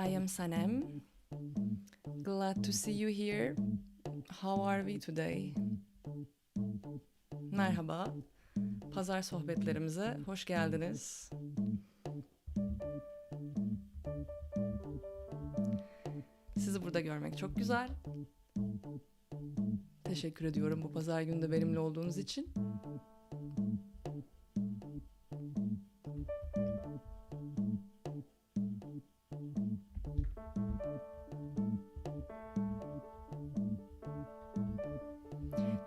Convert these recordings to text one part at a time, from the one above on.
I am Sanem. Glad to see you here. How are we today? Merhaba. Pazar sohbetlerimize hoş geldiniz. Sizi burada görmek çok güzel. Teşekkür ediyorum bu pazar günü benimle olduğunuz için.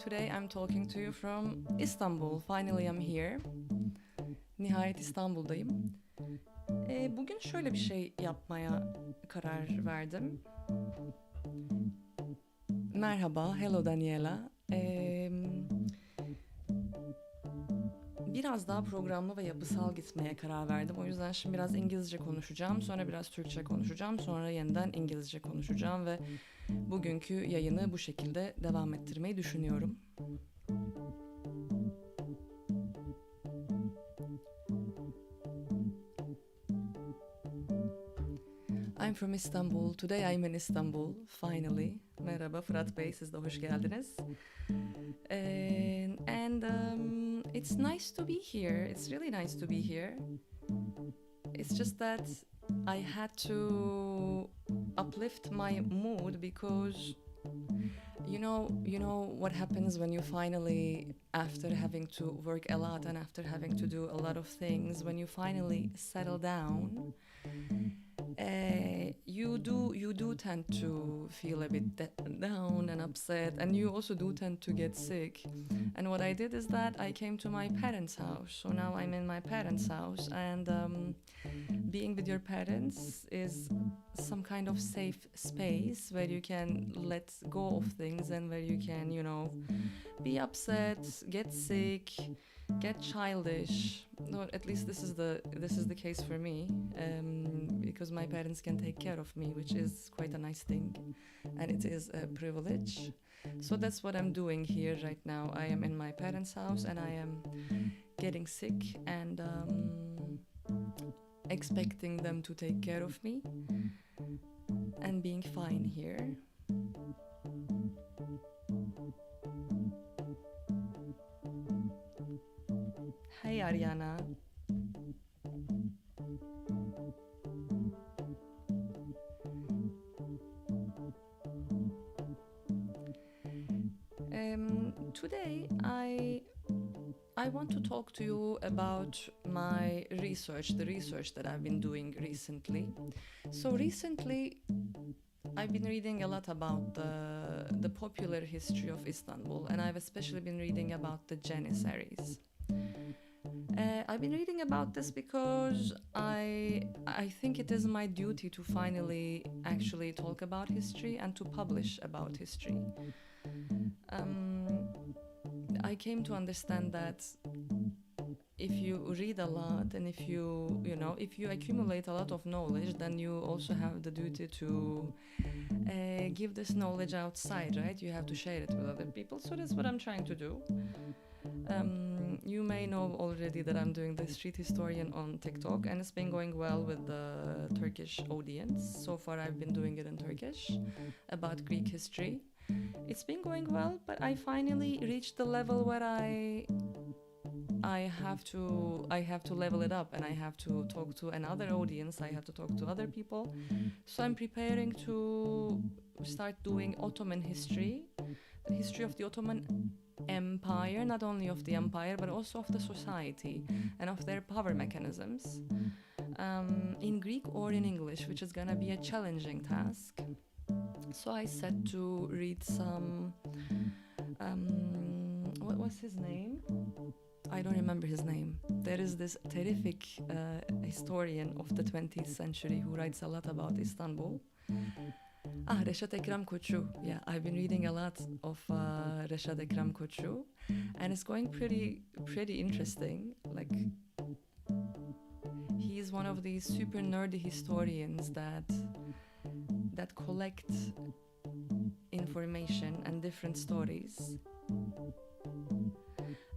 Today I'm talking to you from Istanbul. Finally I'm here. Nihayet İstanbul'dayım. Bugün şöyle bir şey yapmaya karar verdim. Merhaba, hello Daniela. Biraz daha programlı ve yapısal gitmeye karar verdim. O yüzden şimdi biraz İngilizce konuşacağım, sonra biraz Türkçe konuşacağım, sonra yeniden İngilizce konuşacağım ve bugünkü yayını bu şekilde devam ettirmeyi düşünüyorum. I'm from Istanbul. Today I'm in Istanbul. Finally. Merhaba Fırat Bey, siz de hoş geldiniz. And it's nice to be here. It's really nice to be here. It's just that I had to uplift my mood because you know what happens when you finally, after having to work a lot and after having to do a lot of things, when you finally settle down, you do tend to feel a bit down and upset, and you also do tend to get sick. And what I did is that I came to my parents' house. So now I'm in my parents' house, and being with your parents is some kind of safe space where you can let go of things and where you can, be upset, get sick, get childish. No, at least this is the case for me, because my parents can take care of me, which is quite a nice thing, and it is a privilege. So that's what I'm doing here right now. I am in my parents' house and I am getting sick and expecting them to take care of me and being fine here. Hey Ariana. Today I want to talk to you about my research, the research that I've been doing recently. So recently I've been reading a lot about the popular history of Istanbul, and I've especially been reading about the Janissaries. I've been reading about this because I think it is my duty to finally actually talk about history and to publish about history. I came to understand that if you read a lot and if you accumulate a lot of knowledge, then you also have the duty to give this knowledge outside, right? You have to share it with other people. So that's what I'm trying to do. You may know already that I'm doing the street historian on TikTok, and it's been going well with the Turkish audience. So far I've been doing it in Turkish about Greek history. It's been going well, but I finally reached the level where I have to level it up, and I have to talk to another audience. I have to talk to other people. So I'm preparing to start doing Ottoman history, the history of the Ottoman Empire, not only of the empire but also of the society and of their power mechanisms, in Greek or in English, which is gonna be a challenging task. So I set to read some what was his name? I don't remember his name. There is this terrific historian of the 20th century who writes a lot about Istanbul. Reşat Ekrem Koçu. Yeah, I've been reading a lot of Reşat Ekrem Koçu, and it's going pretty interesting. Like, he's one of these super nerdy historians that collect information and different stories.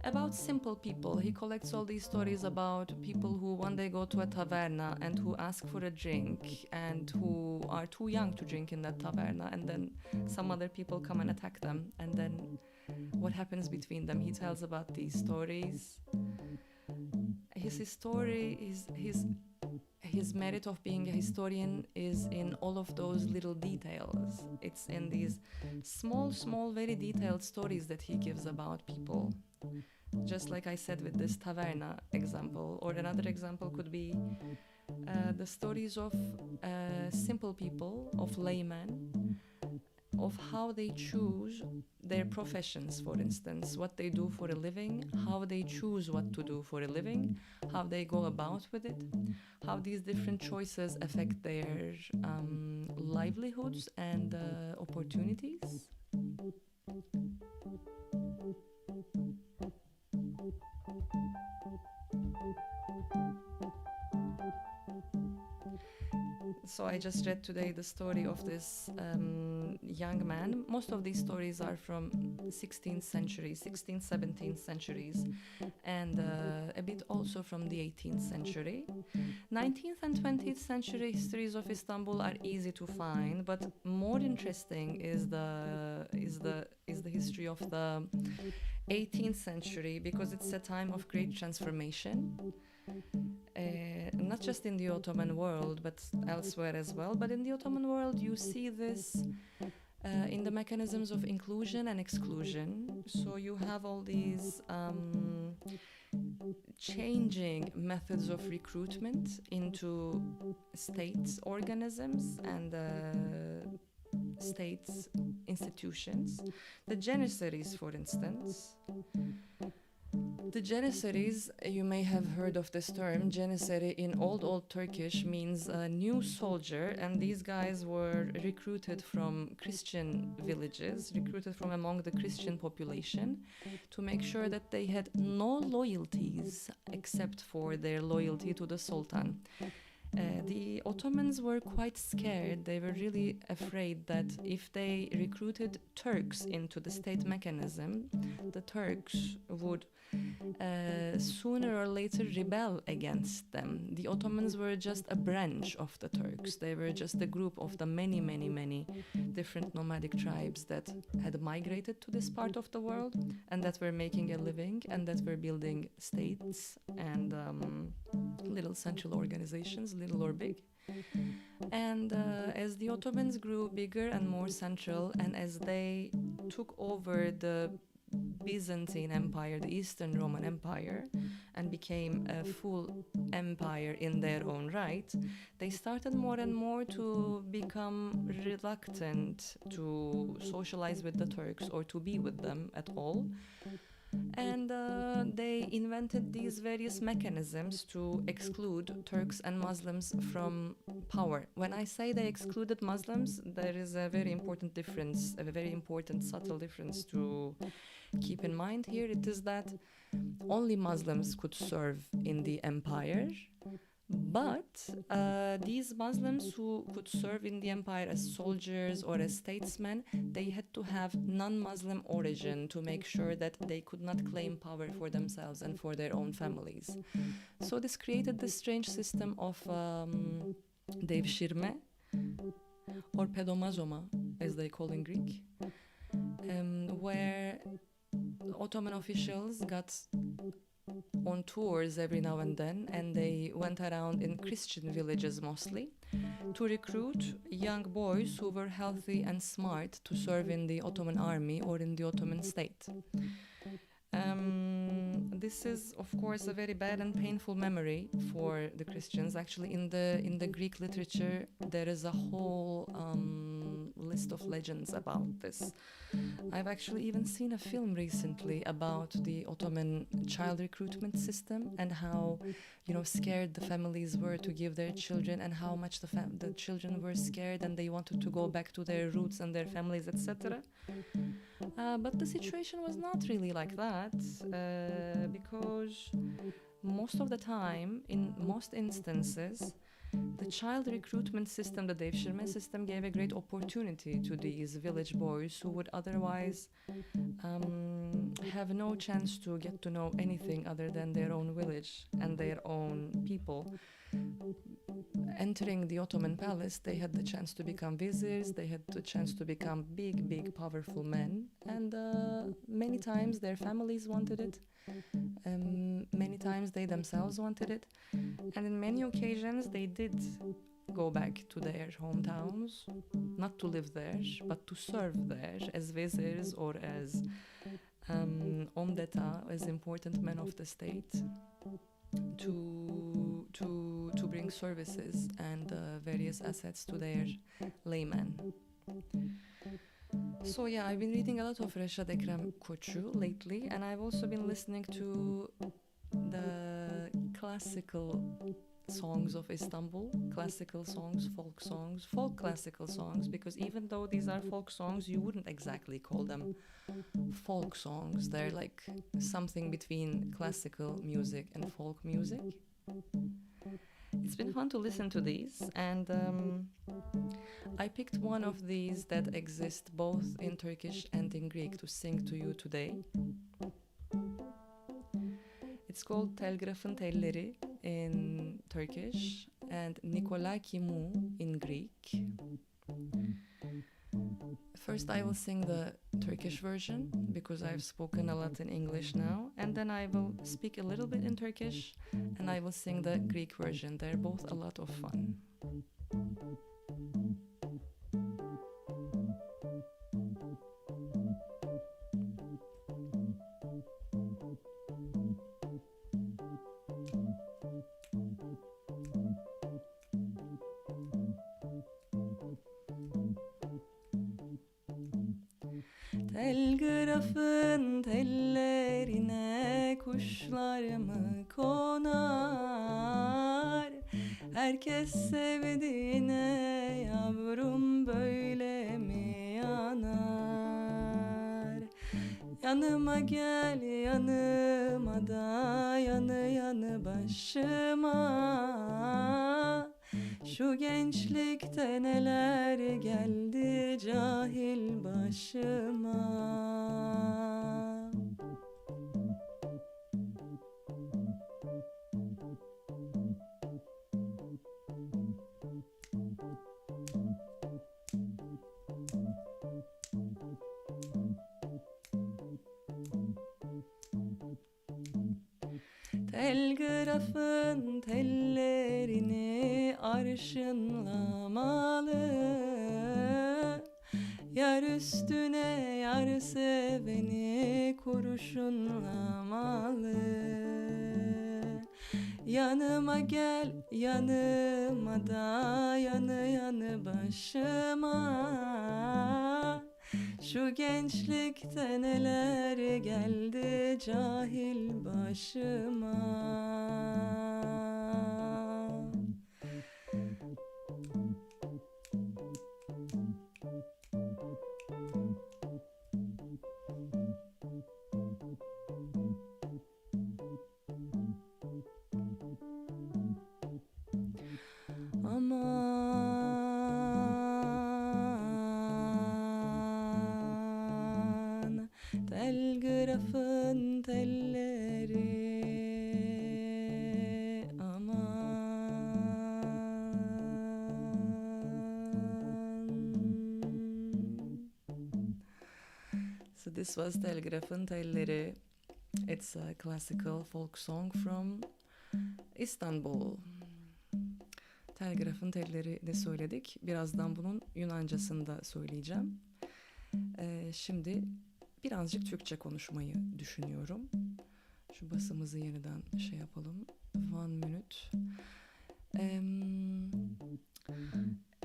about simple people. He collects all these stories about people who one day go to a taverna and who ask for a drink and who are too young to drink in that taverna, and then some other people come and attack them, and then what happens between them. He tells about these stories. His story is his merit of being a historian is in all of those little details. It's in these small, very detailed stories that he gives about people. Just like I said with this taverna example, or another example could be the stories of simple people, of laymen, of how they choose their professions, for instance, what they do for a living, how they choose what to do for a living, how they go about with it, how these different choices affect their livelihoods and opportunities. So I just read today the story of this young man. Most of these stories are from 16th century, 16th, 17th centuries, and a bit also from the 18th century. 19th and 20th century histories of Istanbul are easy to find, but more interesting is the history of the 18th century, because it's a time of great transformation. Not just in the Ottoman world, but elsewhere as well. But in the Ottoman world, you see this in the mechanisms of inclusion and exclusion. So you have all these changing methods of recruitment into state organisms and state institutions. The Janissaries, for instance. The Janissaries, you may have heard of this term. Janissary in Old Turkish means a new soldier, and these guys were recruited from Christian villages, recruited from among the Christian population, to make sure that they had no loyalties except for their loyalty to the Sultan. The Ottomans were quite scared. They were really afraid that if they recruited Turks into the state mechanism, the Turks would sooner or later rebel against them. The Ottomans were just a branch of the Turks. They were just a group of the many different nomadic tribes that had migrated to this part of the world and that were making a living and that were building states and little central organizations, little or big. And as the Ottomans grew bigger and more central, and as they took over the Byzantine Empire, the Eastern Roman Empire, and became a full empire in their own right, they started more and more to become reluctant to socialize with the Turks or to be with them at all. And they invented these various mechanisms to exclude Turks and Muslims from power. When I say they excluded Muslims, there is a very important difference, a very important subtle difference to keep in mind here. It is that only Muslims could serve in the empire, but these Muslims who could serve in the empire as soldiers or as statesmen, they had to have non-Muslim origin to make sure that they could not claim power for themselves and for their own families. So this created this strange system of devşirme, or pedomazoma, as they call in Greek, where Ottoman officials got on tours every now and then, and they went around in Christian villages mostly to recruit young boys who were healthy and smart to serve in the Ottoman army or in the Ottoman state. This is, of course, a very bad and painful memory for the Christians. Actually, in the Greek literature, there is a whole list of legends about this. I've actually even seen a film recently about the Ottoman child recruitment system and how, scared the families were to give their children, and how much the children were scared and they wanted to go back to their roots and their families, etc. But the situation was not really like that, because most of the time, in most instances, The child recruitment system, the devşirme system, gave a great opportunity to these village boys who would otherwise have no chance to get to know anything other than their own village and their own people. Entering the Ottoman palace, they had the chance to become viziers, they had the chance to become big, big, powerful men, and many times their families wanted it. Many times they themselves wanted it, and in many occasions they did go back to their hometowns, not to live there, but to serve there as viziers or as omdeta, as important men of the state, to bring services and various assets to their laymen. So yeah, I've been reading a lot of Reşad Ekrem Koçu lately, and I've also been listening to the classical songs of Istanbul, classical songs, folk classical songs, because even though these are folk songs, you wouldn't exactly call them folk songs. They're like something between classical music and folk music. It's been fun to listen to these, and I picked one of these that exist both in Turkish and in Greek to sing to you today. It's called Telgrafın Telleri in Turkish and Nikola Kimu in Greek. First I will sing the Turkish version because I've spoken a lot in English now, and then I will speak a little bit in Turkish and I will sing the Greek version. They're both a lot of fun. Telgrafın tellerine kuşlar mı konar? Herkes sevdiğine yavrum böyle mi yanar? Yanıma gel yanıma da yanı yanı başıma. Şu gençlikte neler geldi cahil başıma. Telgrafın tellerini arşınlamalı, yar üstüne yar seveni kurşunlamalı. Yanıma gel yanıma da yanı yanı başıma. Şu gençlikte neler geldi cahil başıma. Aman telgrafın telleri, aman. So this was Telgrafın Telleri. It's a classical folk song from Istanbul. Telgrafın telleri de söyledik. Birazdan bunun Yunancasını da söyleyeceğim. Şimdi birazcık Türkçe konuşmayı düşünüyorum. Şu basımızı yeniden şey yapalım. 1 minute.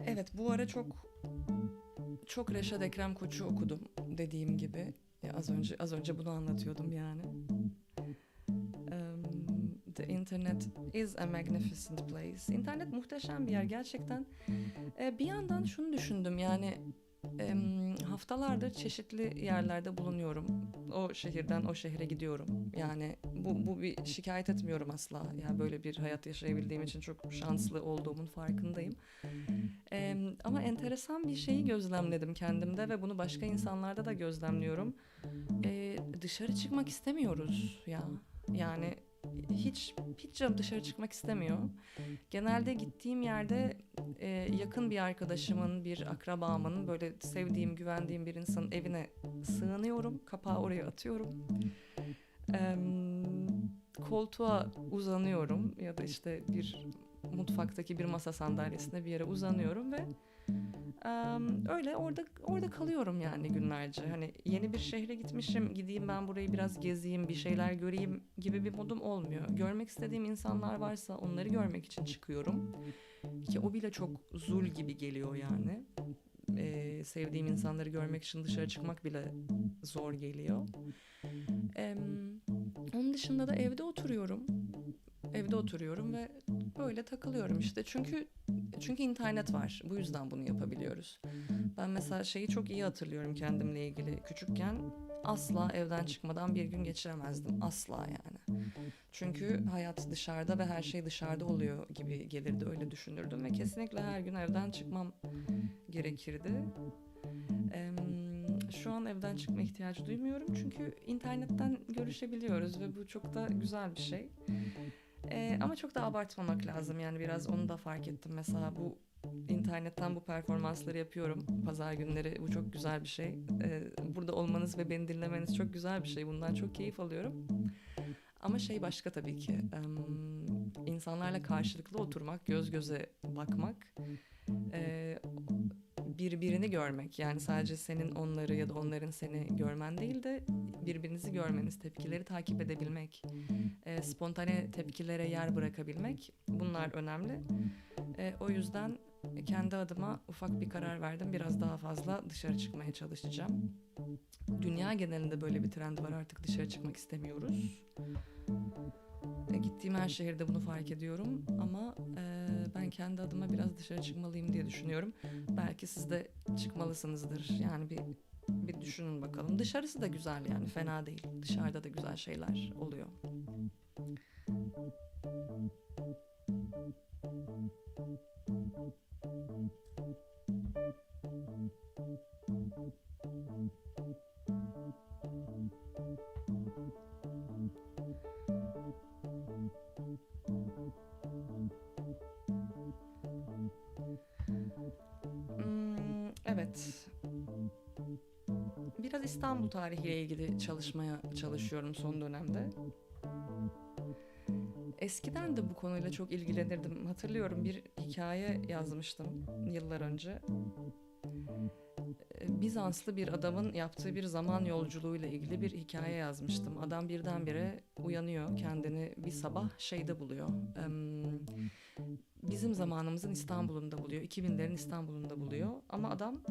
Evet, bu ara çok Reşad Ekrem Koçu okudum dediğim gibi. Ya az önce bunu anlatıyordum yani. The internet is a magnificent place. İnternet muhteşem bir yer gerçekten. Bir yandan şunu düşündüm, yani haftalardır çeşitli yerlerde bulunuyorum. O şehirden o şehre gidiyorum. Yani bu bir şikayet etmiyorum asla. Yani böyle bir hayat yaşayabildiğim için çok şanslı olduğumun farkındayım. Ama enteresan bir şeyi gözlemledim kendimde ve bunu başka insanlarda da gözlemliyorum. Dışarı çıkmak istemiyoruz ya. Yani hiç canım dışarı çıkmak istemiyor. Genelde gittiğim yerde yakın bir arkadaşımın, bir akrabamın, böyle sevdiğim, güvendiğim bir insanın evine sığınıyorum. Kapağı oraya atıyorum. Eee, Koltuğa uzanıyorum ya da işte bir mutfaktaki bir masa sandalyesine bir yere uzanıyorum ve öyle orada kalıyorum yani günlerce. Hani yeni bir şehre gitmişim, gideyim ben burayı biraz gezeyim, bir şeyler göreyim gibi bir modum olmuyor. Görmek istediğim insanlar varsa onları görmek için çıkıyorum. Ki o bile çok zul gibi geliyor yani. Sevdiğim insanları görmek için dışarı çıkmak bile zor geliyor. Eee, Onun dışında da evde oturuyorum ve böyle takılıyorum işte. Çünkü internet var. Bu yüzden bunu yapabiliyoruz. Ben mesela şeyi çok iyi hatırlıyorum kendimle ilgili. Küçükken asla evden çıkmadan bir gün geçiremezdim. Asla yani. Çünkü hayat dışarıda ve her şey dışarıda oluyor gibi gelirdi, öyle düşünürdüm ve kesinlikle her gün evden çıkmam gerekirdi. Şu an evden çıkma ihtiyacı duymuyorum çünkü internetten görüşebiliyoruz ve bu çok da güzel bir şey. Ama çok da abartmamak lazım yani, biraz onu da fark ettim. Mesela bu internetten bu performansları yapıyorum pazar günleri, bu çok güzel bir şey. Burada olmanız ve beni dinlemeniz çok güzel bir şey, bundan çok keyif alıyorum. Ama şey başka tabii ki, insanlarla karşılıklı oturmak, göz göze bakmak, e, birbirini görmek. Yani sadece senin onları ya da onların seni görmen değil de birbirinizi görmeniz, tepkileri takip edebilmek, spontane tepkilere yer bırakabilmek, bunlar önemli. O yüzden kendi adıma ufak bir karar verdim. Biraz daha fazla dışarı çıkmaya çalışacağım. Dünya genelinde böyle bir trend var, artık dışarı çıkmak istemiyoruz. Gittiğim her şehirde bunu fark ediyorum ama ben kendi adıma biraz dışarı çıkmalıyım diye düşünüyorum. Belki siz de çıkmalısınızdır. Yani bir düşünün bakalım. Dışarısı da güzel yani, fena değil. Dışarıda da güzel şeyler oluyor. Evet. Biraz İstanbul tarihiyle ilgili çalışmaya çalışıyorum son dönemde. Eskiden de bu konuyla çok ilgilenirdim. Hatırlıyorum, bir hikaye yazmıştım yıllar önce. Bizanslı bir adamın yaptığı bir zaman yolculuğuyla ilgili bir hikaye yazmıştım. Adam birdenbire uyanıyor, kendini bir sabah şeyde buluyor. Bizim zamanımızın İstanbul'unda buluyor, 2000'lerin İstanbul'unda buluyor. Ama adam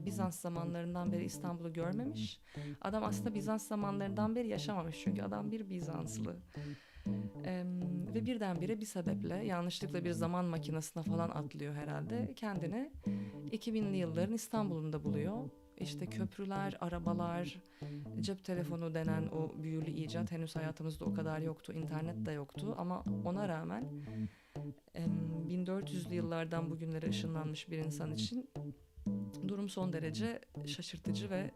Bizans zamanlarından beri İstanbul'u görmemiş. Adam aslında Bizans zamanlarından beri yaşamamış, çünkü adam bir Bizanslı. Ve birdenbire bir sebeple yanlışlıkla bir zaman makinesine falan atlıyor herhalde. Kendini 2000'li yılların İstanbul'unda buluyor. İşte köprüler, arabalar, cep telefonu denen o büyülü icat henüz hayatımızda o kadar yoktu. İnternet de yoktu ama ona rağmen 1400'lü yıllardan bugünlere ışınlanmış bir insan için durum son derece şaşırtıcı ve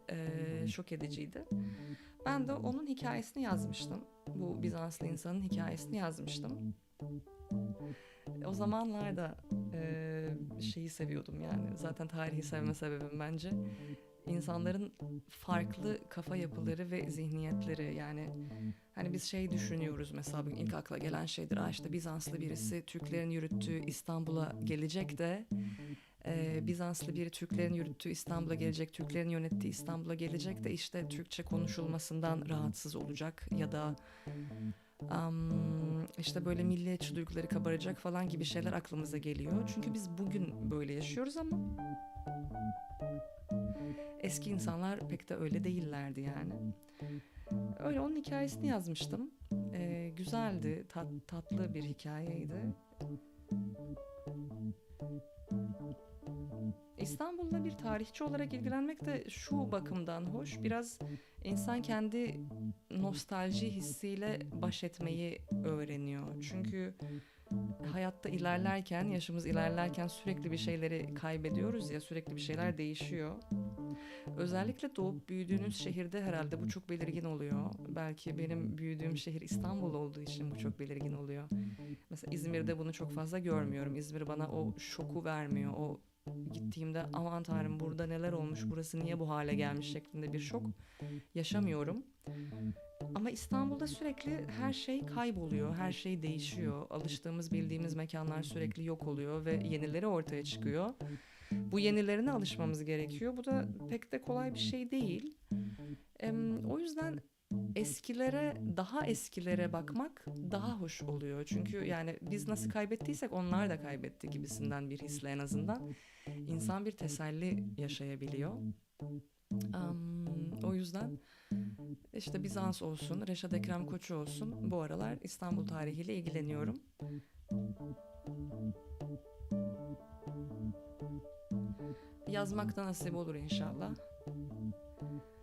şok ediciydi. Ben de onun hikayesini yazmıştım. Bu Bizanslı insanın hikayesini yazmıştım. O zamanlarda şeyi seviyordum yani. Zaten tarihi sevme sebebim bence İnsanların farklı kafa yapıları ve zihniyetleri. Yani hani biz şey düşünüyoruz mesela, bugün ilk akla gelen şeydir. İşte Bizanslı birisi Türklerin yürüttüğü İstanbul'a gelecek de Bizanslı biri Türklerin yürüttüğü İstanbul'a gelecek, Türklerin yönettiği İstanbul'a gelecek de işte Türkçe konuşulmasından rahatsız olacak ya da işte böyle milliyetçi duyguları kabaracak falan gibi şeyler aklımıza geliyor. Çünkü biz bugün böyle yaşıyoruz ama eski insanlar pek de öyle değillerdi yani. Öyle onun hikayesini yazmıştım. Güzeldi, tatlı bir hikayeydi. İstanbul'la bir tarihçi olarak ilgilenmek de şu bakımdan hoş. Biraz insan kendi nostalji hissiyle baş etmeyi öğreniyor. Çünkü hayatta ilerlerken, yaşımız ilerlerken sürekli bir şeyleri kaybediyoruz ya, sürekli bir şeyler değişiyor. Özellikle doğup büyüdüğünüz şehirde herhalde bu çok belirgin oluyor. Belki benim büyüdüğüm şehir İstanbul olduğu için bu çok belirgin oluyor. Mesela İzmir'de bunu çok fazla görmüyorum. İzmir bana o şoku vermiyor. O gittiğimde aman tanrım burada neler olmuş, burası niye bu hale gelmiş şeklinde bir şok yaşamıyorum. Ama İstanbul'da sürekli her şey kayboluyor, her şey değişiyor. Alıştığımız, bildiğimiz mekanlar sürekli yok oluyor ve yenileri ortaya çıkıyor. Bu yenilerine alışmamız gerekiyor. Bu da pek de kolay bir şey değil. O yüzden daha eskilere bakmak daha hoş oluyor. Çünkü yani biz nasıl kaybettiysek onlar da kaybetti gibisinden bir hisle en azından. İnsan bir teselli yaşayabiliyor. O yüzden işte Bizans olsun, Reşat Ekrem Koçu olsun, bu aralar İstanbul tarihiyle ilgileniyorum. Yazmak da nasip olur inşallah.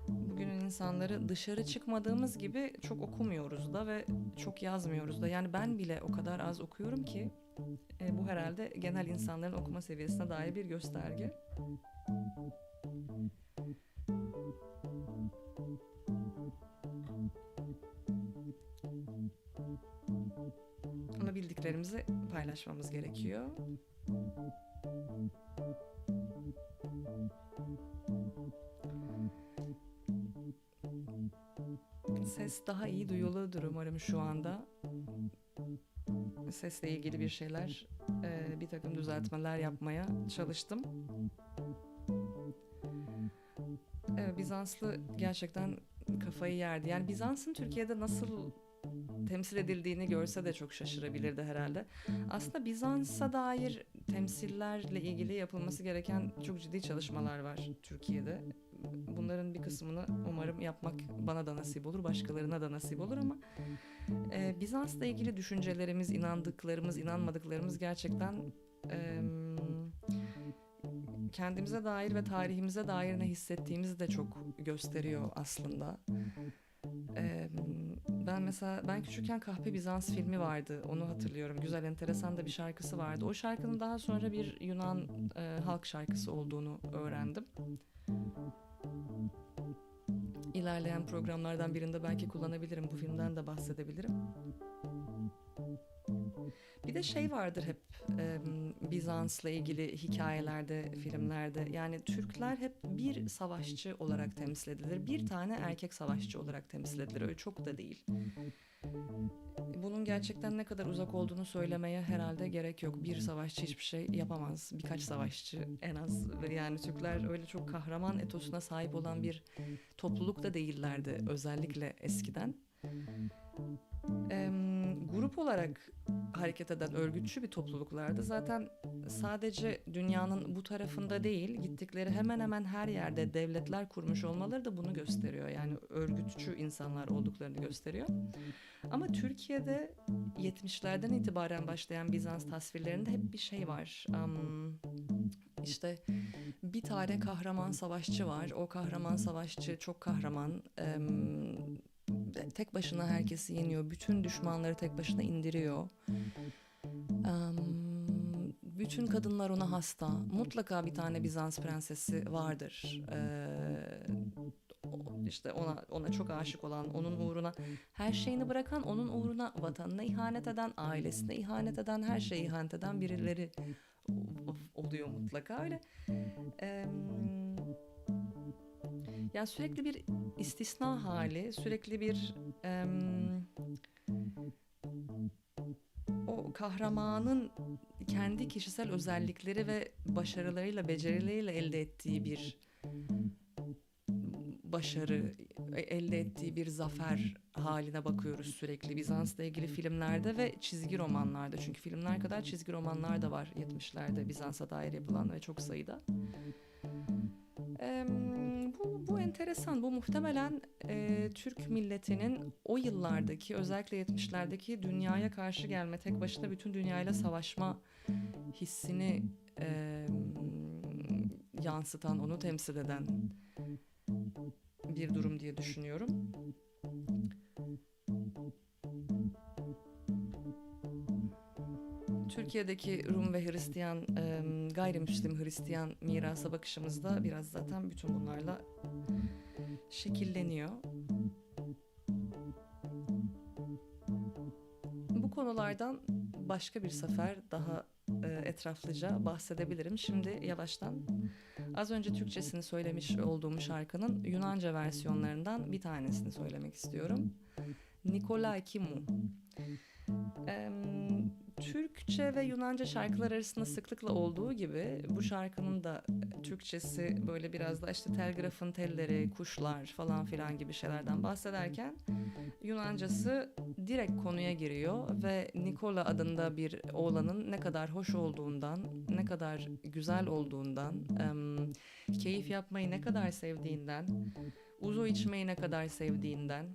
Bugünün insanları dışarı çıkmadığımız gibi çok okumuyoruz da ve çok yazmıyoruz da. Yani ben bile o kadar az okuyorum ki bu herhalde genel insanların okuma seviyesine dair bir gösterge. Ama bildiklerimizi paylaşmamız gerekiyor. Ses daha iyi duyuludur umarım şu anda. Sesle ilgili bir şeyler, bir takım düzeltmeler yapmaya çalıştım. Bizanslı gerçekten kafayı yerdi. Yani Bizans'ın Türkiye'de nasıl temsil edildiğini görse de çok şaşırabilirdi herhalde. Aslında Bizans'a dair temsillerle ilgili yapılması gereken çok ciddi çalışmalar var Türkiye'de. Bunların bir kısmını umarım yapmak bana da nasip olur, başkalarına da nasip olur ama Bizans'la ilgili düşüncelerimiz, inandıklarımız, inanmadıklarımız gerçekten kendimize dair ve tarihimize dair ne hissettiğimizi de çok gösteriyor aslında. Ben küçükken Kahpe Bizans filmi vardı, onu hatırlıyorum. Güzel, enteresan da bir şarkısı vardı. O şarkının daha sonra bir Yunan halk şarkısı olduğunu öğrendim. İlerleyen programlardan birinde belki kullanabilirim, bu filmden de bahsedebilirim. Bir de şey vardır hep Bizans'la ilgili hikayelerde, filmlerde. Yani Türkler hep bir savaşçı olarak temsil edilir. Bir tane erkek savaşçı olarak temsil edilir. Öyle çok da değil. Bunun gerçekten ne kadar uzak olduğunu söylemeye herhalde gerek yok. Bir savaşçı hiçbir şey yapamaz. Birkaç savaşçı en az. Ve yani Türkler öyle çok kahraman etosuna sahip olan bir topluluk da değillerdi. Özellikle eskiden. Grup olarak hareket eden örgütçü bir topluluklardı. Zaten sadece dünyanın bu tarafında değil, gittikleri hemen hemen her yerde devletler kurmuş olmaları da bunu gösteriyor. Yani örgütçü insanlar olduklarını gösteriyor. Ama Türkiye'de 70'lerden itibaren başlayan Bizans tasvirlerinde hep bir şey var. İşte bir tane kahraman savaşçı var. O kahraman savaşçı çok kahraman. Tek başına herkesi yeniyor. Bütün düşmanları tek başına indiriyor. Bütün kadınlar ona hasta. Mutlaka bir tane Bizans prensesi vardır. İşte ona çok aşık olan, onun uğruna her şeyini bırakan, onun uğruna vatanına ihanet eden, ailesine ihanet eden, her şeye ihanet eden birileri oluyor mutlaka öyle. Yani sürekli bir istisna hali, sürekli bir o kahramanın kendi kişisel özellikleri ve başarılarıyla, becerileriyle elde ettiği bir başarı, elde ettiği bir zafer haline bakıyoruz sürekli Bizans'la ilgili filmlerde ve çizgi romanlarda. Çünkü filmler kadar çizgi romanlar da var 70'lerde Bizans'a dair yapılan ve çok sayıda. Bu enteresan. Bu muhtemelen Türk milletinin o yıllardaki, özellikle 70'lerdeki dünyaya karşı gelme, tek başına bütün dünyayla savaşma hissini yansıtan, onu temsil eden bir durum diye düşünüyorum. Türkiye'deki Rum ve Hristiyan, gayrimüslim Hristiyan mirasa bakışımızda biraz zaten bütün bunlarla şekilleniyor. Bu konulardan başka bir sefer daha etraflıca bahsedebilirim. Şimdi yavaştan az önce Türkçesini söylemiş olduğum şarkının Yunanca versiyonlarından bir tanesini söylemek istiyorum. Nikolai Kimu. Türkçe ve Yunanca şarkılar arasında sıklıkla olduğu gibi bu şarkının da Türkçesi böyle biraz da işte telgrafın telleri, kuşlar falan filan gibi şeylerden bahsederken Yunancası direkt konuya giriyor ve Nikola adında bir oğlanın ne kadar hoş olduğundan, ne kadar güzel olduğundan, keyif yapmayı ne kadar sevdiğinden, uzo içmeyi ne kadar sevdiğinden,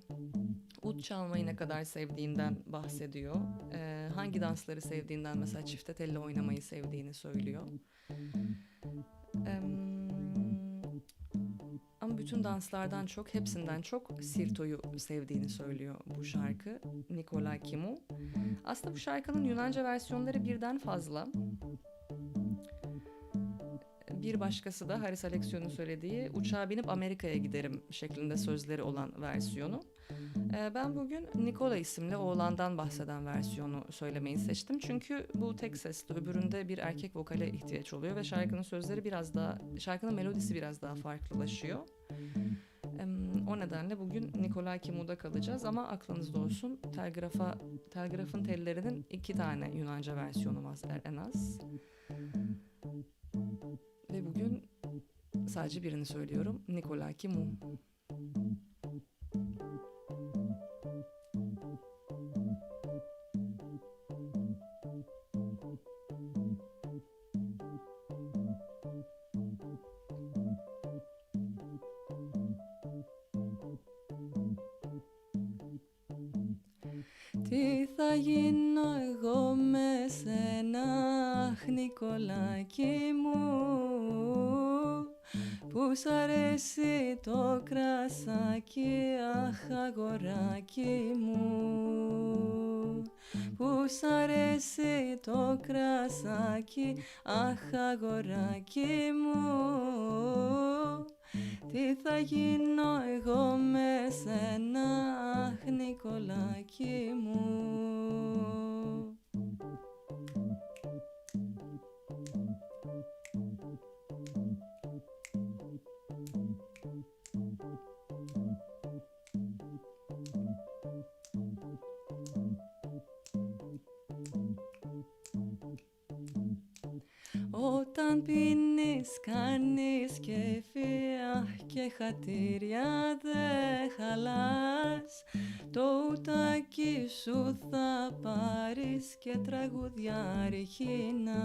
ut çalmayı ne kadar sevdiğinden bahsediyor. Hangi dansları sevdiğinden, mesela çifte telli oynamayı sevdiğini söylüyor. Ama bütün danslardan çok, hepsinden çok Sirto'yu sevdiğini söylüyor bu şarkı Nikolai Kimu. Aslında bu şarkının Yunanca versiyonları birden fazla. Bir başkası da Haris Alexiou'nun söylediği "Uçağa binip Amerika'ya giderim" şeklinde sözleri olan versiyonu. Ben bugün Nikola isimli oğlandan bahseden versiyonu söylemeyi seçtim. Çünkü bu tek sesli, öbüründe bir erkek vokale ihtiyaç oluyor ve şarkının sözleri biraz daha, şarkının melodisi biraz daha farklılaşıyor. O nedenle bugün Nikolai Kimu'da kalacağız ama aklınızda olsun, telgrafın tellerinin 2 tane Yunanca versiyonu var en az. Ve bugün sadece birini söylüyorum. Nikolai Kimu. Τι θα γίνω εγώ με σένα, αχ Νικολάκη μου, που σ' αρέσει το κρασάκι, αχ αγοράκι μου, που σ' αρέσει το κρασάκι, αχ αγοράκι μου. Τι θα γίνω εγώ με σένα, αχ Νικολάκη μου. Όταν πίνεις κάνεις κέφι, αχ και χατήρια δε χαλάς, το ουτάκι σου θα πάρεις και τραγουδιά αρχινάς.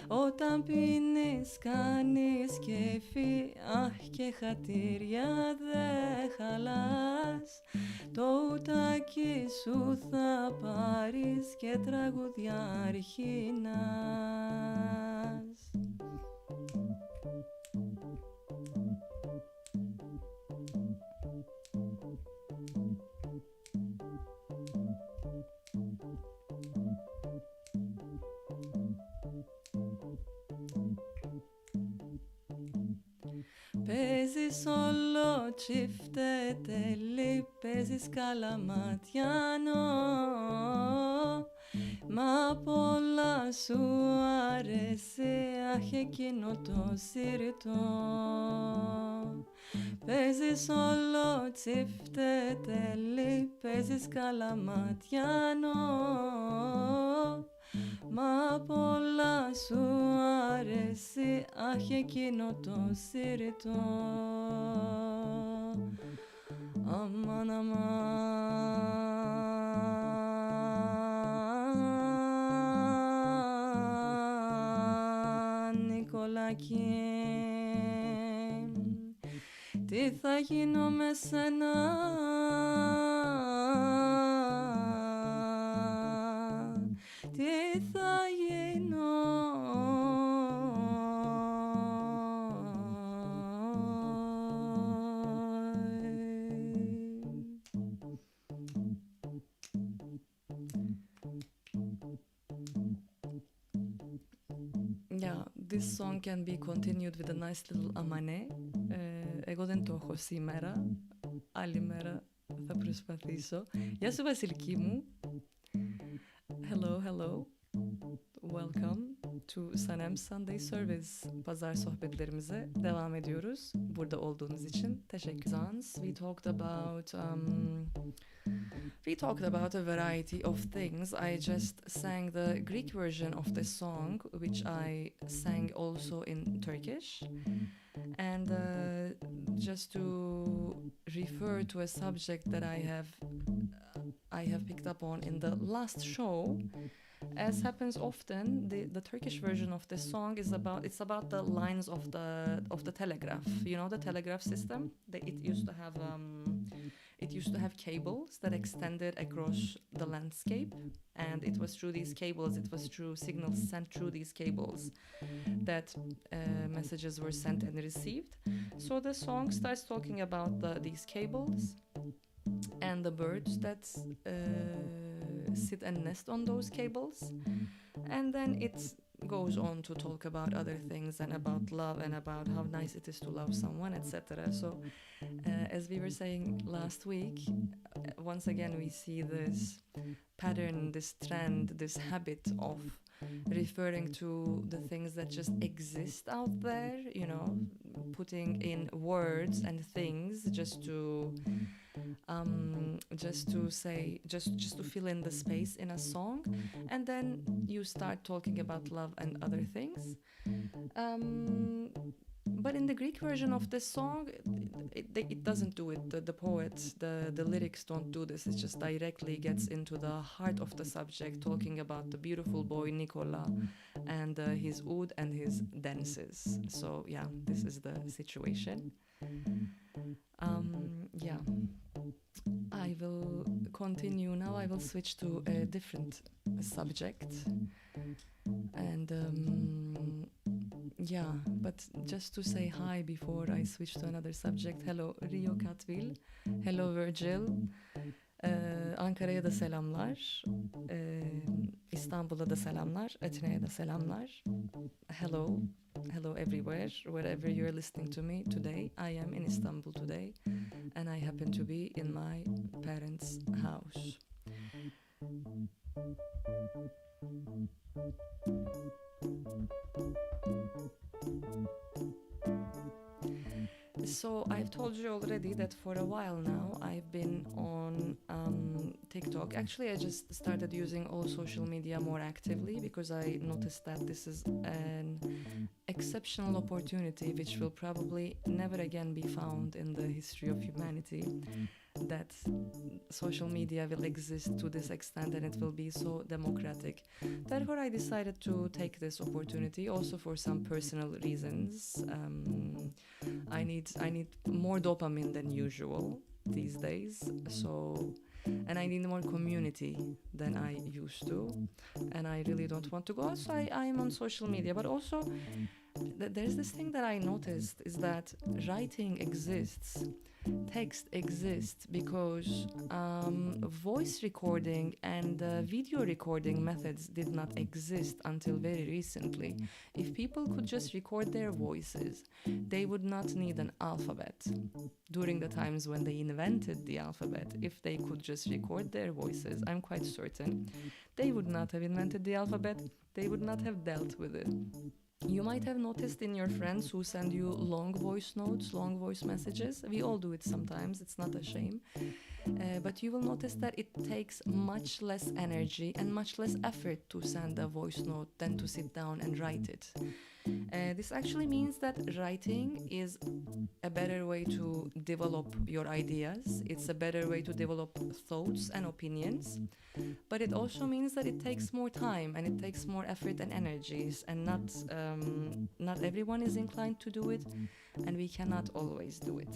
Όταν πίνεις κάνεις κέφι, αχ και χατήρια δε χαλάς, το ουτάκι σου θα πάρεις και τραγουδιά αρχινάς. Παίζεις όλο τσίφτε τέλει, παίζεις καλαματιάνο, μα πολλά σου αρέσει, αχ εκείνο το σιρτό. Παίζεις όλο τσίφτε τέλει, παίζεις καλαματιάνο, μα πολλά σου αρέσει, αχ εκείνο το σιρτό. Aman aman Νικολάκη, τι θα γίνω με σένα, τι θα γίνω Yeah, this song can be continued with a nice little amane. Εγώ δεν το έχω σήμερα. Άλλη μέρα θα προσπαθήσω. Γεια σου Βασιλική μου. Hello, hello. Welcome to Sanem's Sunday Service. Pazar sohbetlerimize devam ediyoruz. Burada olduğunuz için teşekkür. We talked about a variety of things. I just sang the Greek version of the song, which I sang also in Turkish. And just to refer to a subject that I have picked up on in the last show, as happens often, the Turkish version of the song is about the lines of the telegraph. You know the telegraph system. It used to have cables that extended across the landscape, and it was through these cables, it was through signals sent through these cables that messages were sent and received. So the song starts talking about these cables and the birds that sit and nest on those cables, and then it goes on to talk about other things and about love and about how nice it is to love someone, etc. So as we were saying last week, once again we see this pattern, this trend, this habit of referring to the things that just exist out there, you know, putting in words and things just to fill in the space in a song, and then you start talking about love and other things. But in the Greek version of this song, it doesn't do it. The poets, the lyrics don't do this. It just directly gets into the heart of the subject, talking about the beautiful boy Nicola and his oud and his dances. So yeah, this is the situation. Yeah, I will continue now. I will switch to a different subject, and yeah, but just to say hi before I switch to another subject. Hello Rio Catville, hello Virgil, Ankara'ya da selamlar, İstanbul'a da selamlar, Atina'ya da selamlar. Hello everywhere, wherever you're listening to me today. I am in Istanbul today, and I happen to be in my parents' house. So I've told you already that for a while now I've been on TikTok. Actually, I just started using all social media more actively because I noticed that this is an exceptional opportunity which will probably never again be found in the history of humanity, that social media will exist to this extent and it will be so democratic. Therefore, I decided to take this opportunity also for some personal reasons. I need more dopamine than usual these days, and I need more community than I used to, and I really don't want to go out, so I'm on social media. But also there's this thing that I noticed is that writing exists, text exists, because voice recording and video recording methods did not exist until very recently. If people could just record their voices, they would not need an alphabet. During the times when they invented the alphabet, if they could just record their voices, I'm quite certain they would not have invented the alphabet, they would not have dealt with it. You might have noticed in your friends who send you long voice notes, long voice messages. We all do it sometimes, it's not a shame. But you will notice that it takes much less energy and much less effort to send a voice note than to sit down and write it. This actually means that writing is a better way to develop your ideas. It's a better way to develop thoughts and opinions. But it also means that it takes more time and it takes more effort and energies, and not everyone is inclined to do it, and we cannot always do it.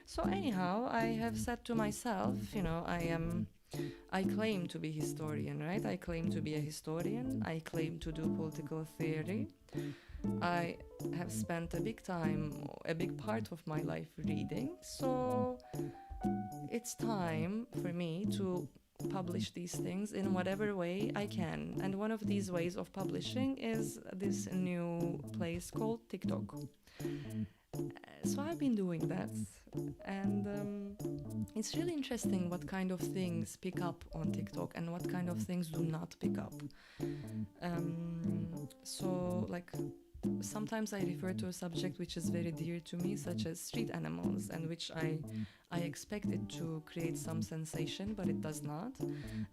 So anyhow, I have said to myself, you know, I claim to be historian, right? I claim to be a historian. I claim to do political theory. I have spent a big part of my life reading. So it's time for me to publish these things in whatever way I can. And one of these ways of publishing is this new place called TikTok. So I've been doing that, and it's really interesting what kind of things pick up on TikTok and what kind of things do not pick up. So like sometimes I refer to a subject which is very dear to me, such as street animals, and which I expect it to create some sensation, but it does not.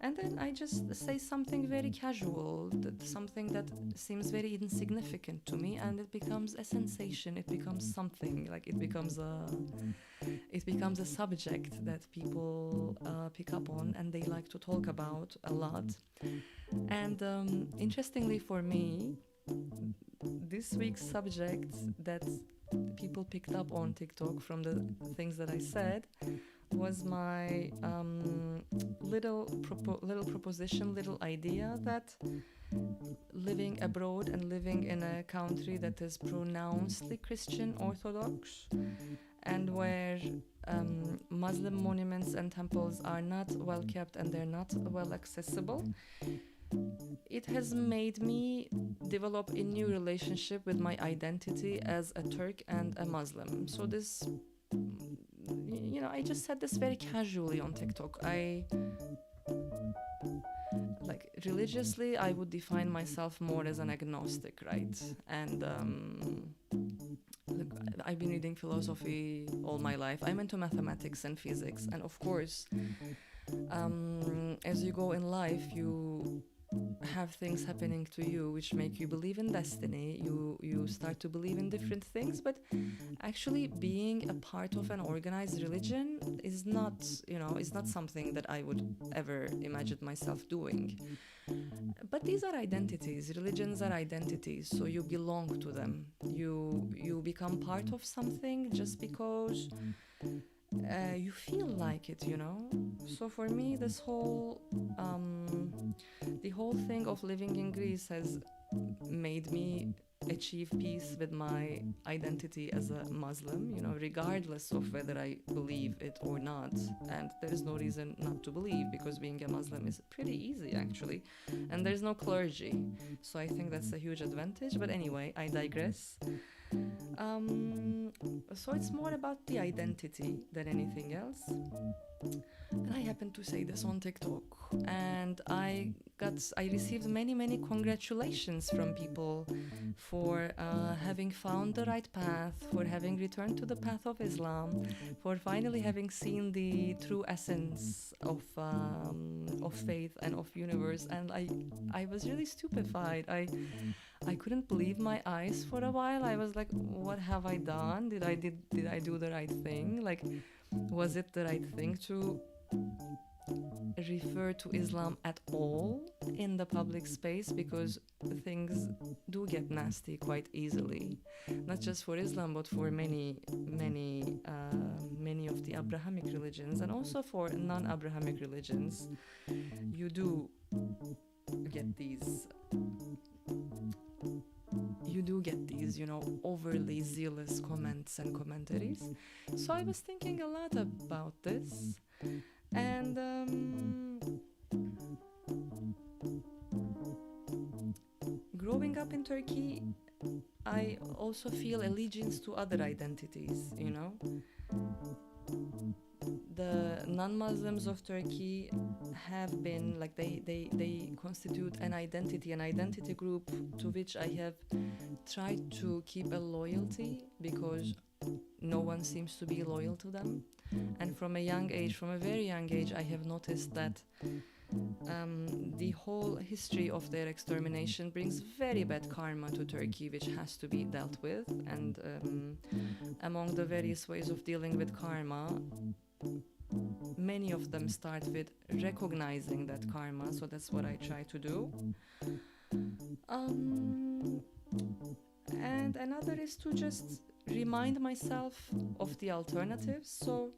And then I just say something very casual, something that seems very insignificant to me, and it becomes a sensation. It becomes something, like it becomes a subject that people pick up on and they like to talk about a lot. And interestingly for me, this week's subject that people picked up on TikTok from the things that I said was my little proposition, little idea that living abroad and living in a country that is pronouncedly Christian Orthodox and where Muslim monuments and temples are not well kept and they're not well accessible, it has made me develop a new relationship with my identity as a Turk and a Muslim. So this, I just said this very casually on TikTok. Like religiously, I would define myself more as an agnostic, right? And look, I've been reading philosophy all my life. I'm into mathematics and physics, and of course, as you go in life, you have things happening to you which make you believe in destiny. You start to believe in different things, but actually being a part of an organized religion is not something that I would ever imagine myself doing. But these are identities. Religions are identities, so you belong to them. You become part of something just because you feel like it, So for me, this whole the whole thing of living in Greece has made me achieve peace with my identity as a Muslim, regardless of whether I believe it or not. And there is no reason not to believe, because being a Muslim is pretty easy actually, and there's no clergy, so I think that's a huge advantage. But anyway, I digress. So it's more about the identity than anything else. And I happened to say this on TikTok, and I received many congratulations from people for having found the right path, for having returned to the path of Islam, for finally having seen the true essence of faith and of universe. And I was really stupefied. I couldn't believe my eyes for a while. I was like, what have I done? Did I do the right thing? Like, was it the right thing to refer to Islam at all in the public space? Because things do get nasty quite easily, not just for Islam, but for many of the Abrahamic religions, and also for non-Abrahamic religions. You do get these overly zealous comments and commentaries. So I was thinking a lot about this, and growing up in Turkey, I also feel allegiance to other identities, The non-Muslims of Turkey have been, like, they constitute an identity group to which I have tried to keep a loyalty, because no one seems to be loyal to them. And from a very young age, I have noticed that the whole history of their extermination brings very bad karma to Turkey, which has to be dealt with. And among the various ways of dealing with karma, many of them start with recognizing that karma, so that's what I try to do. And another is to just remind myself of the alternatives. So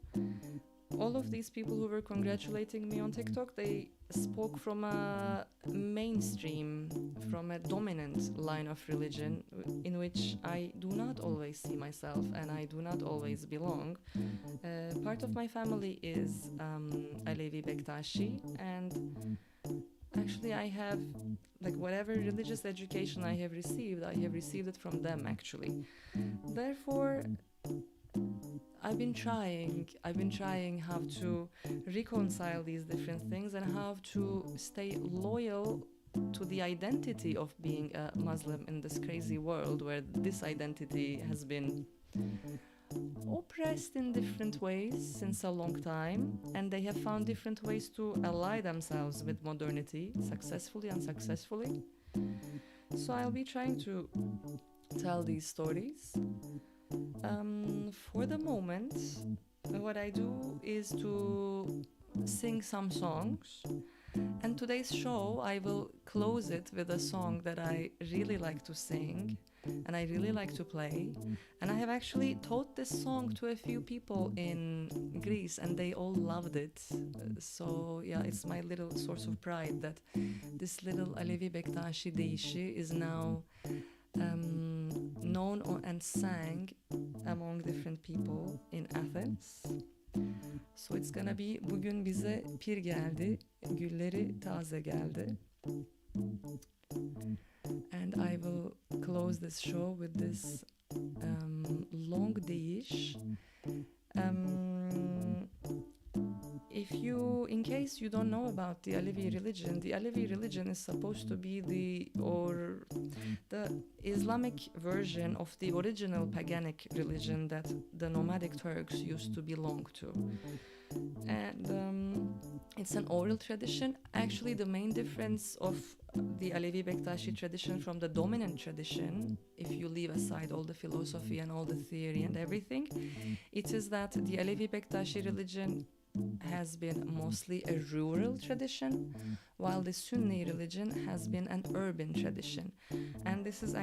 all of these people who were congratulating me on TikTok, they spoke from a mainstream, from a dominant line of religion in which I do not always see myself and I do not always belong. Part of my family is Alevi Bektashi, and actually I have, like, whatever religious education I have received it from them actually. Therefore, I've been trying how to reconcile these different things and how to stay loyal to the identity of being a Muslim in this crazy world where this identity has been oppressed in different ways since a long time, and they have found different ways to ally themselves with modernity, successfully, unsuccessfully. So I'll be trying to tell these stories. For the moment, what I do is to sing some songs, and today's show I will close it with a song that I really like to sing and I really like to play, and I have actually taught this song to a few people in Greece and they all loved it. So yeah, it's my little source of pride that this little Alevi Bektashi deyişi is now known and sang among different people in Athens. So it's gonna be Bugün bize pir geldi, gülleri taze geldi. And I will close this show with this long deyiş. In case you don't know about the Alevi religion is supposed to be the Islamic version of the original paganic religion that the nomadic Turks used to belong to. And it's an oral tradition. Actually, the main difference of the Alevi Bektashi tradition from the dominant tradition, if you leave aside all the philosophy and all the theory and everything, it is that the Alevi Bektashi religion has been mostly a rural tradition, while the Sunni religion has been an urban tradition. And this is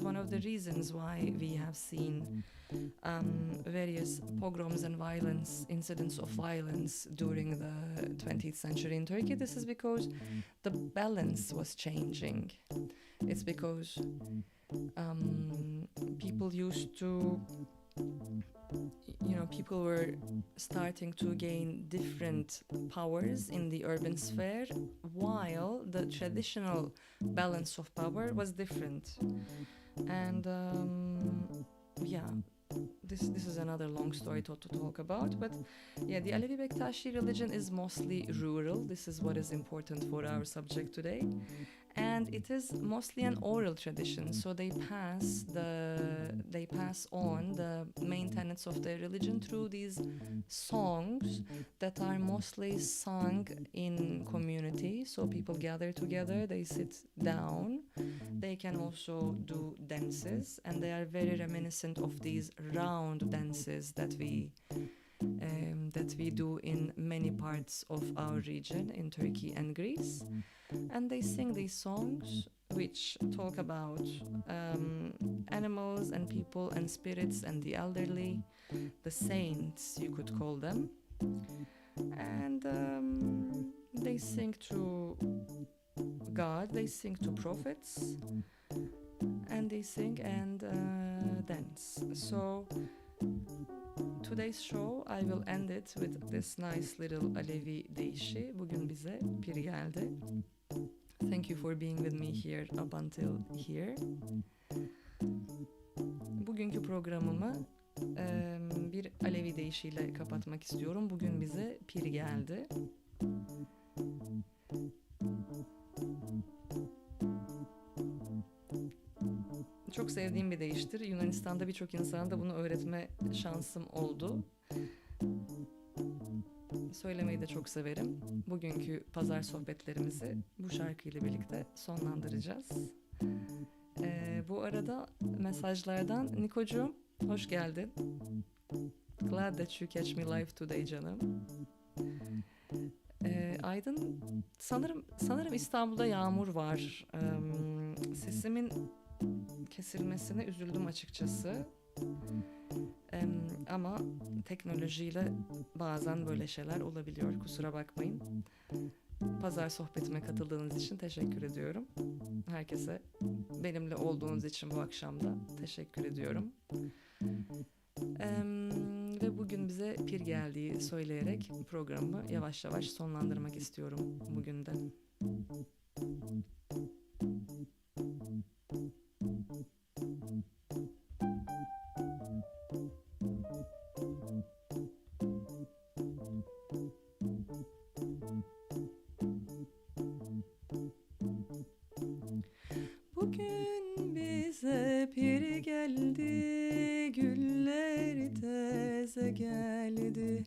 one of the reasons why we have seen various pogroms and incidents of violence during the 20th century in Turkey. This is because the balance was changing. It's because people were starting to gain different powers in the urban sphere, while the traditional balance of power was different. And this is another long story to talk about, but yeah, the Alevi Bektashi religion is mostly rural. This is what is important for our subject today. And it is mostly an oral tradition, so they pass on the main tenets of their religion through these songs that are mostly sung in community. So people gather together, they sit down, they can also do dances, and they are very reminiscent of these round dances that we do in many parts of our region in Turkey and Greece. And they sing these songs which talk about animals and people and spirits and the elderly, the saints, you could call them. And they sing to God, they sing to prophets, and they sing and dance. So today's show, I will end it with this nice little Alevi deyişi. Bugün bize pir geldi. Thank you for being with me here up until here. Bugünkü programımı bir Alevi deyişiyle kapatmak istiyorum. Bugün bize pir geldi. Çok sevdiğim bir deyiştir. Yunanistan'da birçok insana da bunu öğretme şansım oldu. Söylemeyi de çok severim. Bugünkü pazar sohbetlerimizi bu şarkıyla birlikte sonlandıracağız. Bu arada mesajlardan Nikocuğum, hoş geldin. Glad that you catch me live today canım. Aydın, sanırım İstanbul'da yağmur var. Sesimin kesilmesine üzüldüm açıkçası. Ama teknolojiyle bazen böyle şeyler olabiliyor. Kusura bakmayın. Pazar sohbetime katıldığınız için teşekkür ediyorum. Herkese benimle olduğunuz için bu akşam da teşekkür ediyorum. Ve bugün bize pir geldiği söyleyerek programı yavaş yavaş sonlandırmak istiyorum bugün de. Bugün bize pir geldi, gülleri teze geldi.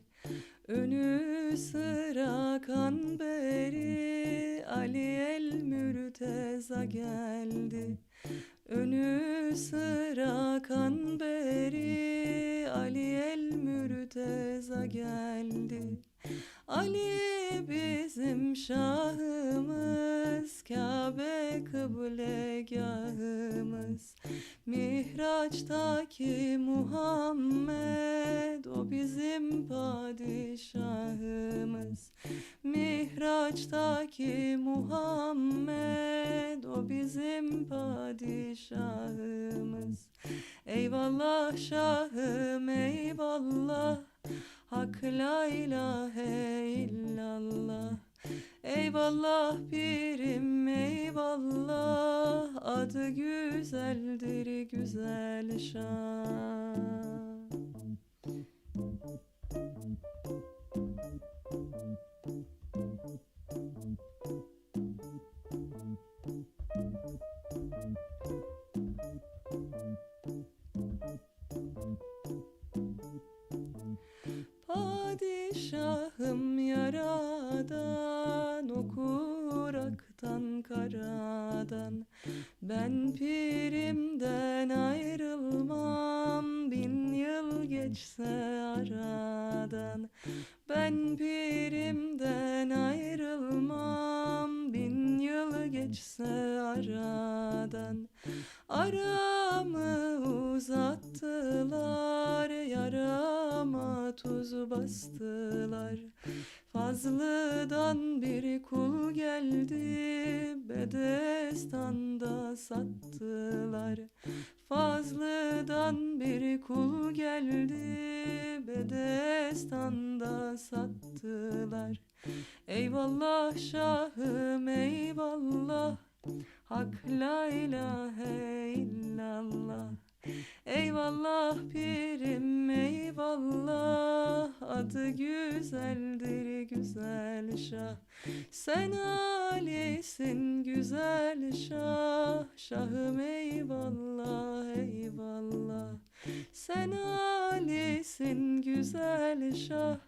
Önü sıra kanberi, Ali el Mürteza geldi. Önü sıra kanberi, Ali el Mürteza geldi. Ali bizim şahımız, Kabe kıblegahımız. Mihraçtaki Muhammed, o bizim padişahımız. Mihraçtaki Muhammed, o bizim padişahımız. Eyvallah şahım eyvallah, Hak la ilahe illallah. Eyvallah pirim eyvallah, adı güzeldir güzel şah. Padişahım yaradan, okur aktan karadan. Ben pirimden ayrılmam, 1000 yıl geçse aradan. Ben pirimden ayrılmam, 1000 yıl geçse aradan. Aramı uzattılar, yarama tuz bastılar. Fazlıdan bir kul geldi, Bedestan'da sattılar. Fazlıdan bir kul geldi, Bedestan'da sattılar. Eyvallah şahım eyvallah, Hak la ilahe illallah. Eyvallah pirim eyvallah, adı güzeldir güzel şah. Sen Ali'sin güzel şah, şahım eyvallah eyvallah. Sen Ali'sin güzel şah,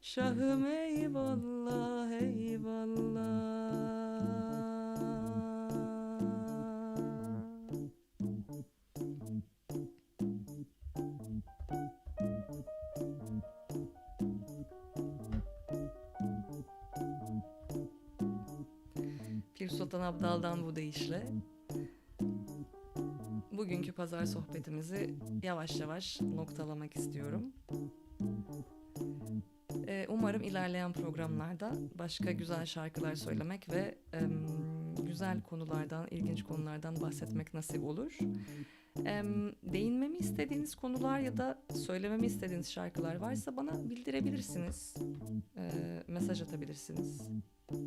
şahım eyvallah eyvallah. Pir Sultan Abdal'dan bu deyişle bugünkü pazar sohbetimizi yavaş yavaş noktalamak istiyorum. Umarım ilerleyen programlarda başka güzel şarkılar söylemek ve güzel konulardan, ilginç konulardan bahsetmek nasip olur. Değinmemi istediğiniz konular ya da söylememi istediğiniz şarkılar varsa bana bildirebilirsiniz. Mesaj atabilirsiniz.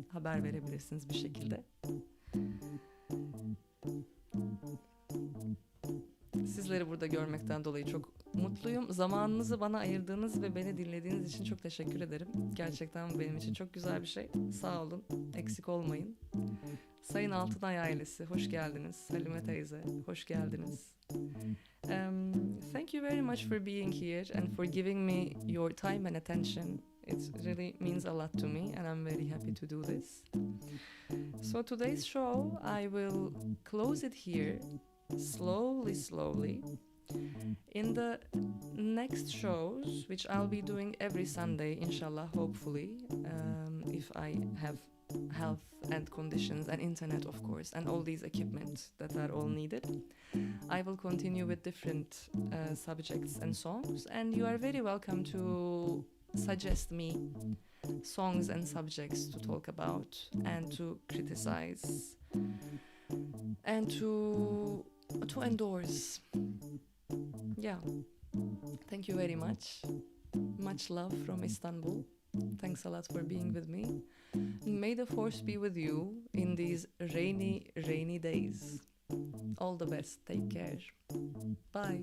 Haber verebilirsiniz bir şekilde. Sizleri burada görmekten dolayı çok mutluyum. Zamanınızı bana ayırdığınız ve beni dinlediğiniz için çok teşekkür ederim. Gerçekten benim için çok güzel bir şey. Sağ olun, eksik olmayın. Sayın Altınay ailesi, hoş geldiniz. Halime teyze, hoş geldiniz. Thank you very much for being here and for giving me your time and attention. It really means a lot to me and I'm very happy to do this. So today's show, I will close it here, slowly. In the next shows, which I'll be doing every Sunday, inshallah, hopefully, if I have health and conditions and internet, of course, and all these equipment that are all needed. I will continue with different subjects and songs, and you are very welcome to suggest me songs and subjects to talk about and to criticize and to endorse. Yeah. Thank you very much. Much love from Istanbul. Thanks a lot for being with me. May the force be with you in these rainy, rainy days. All the best. Take care. Bye.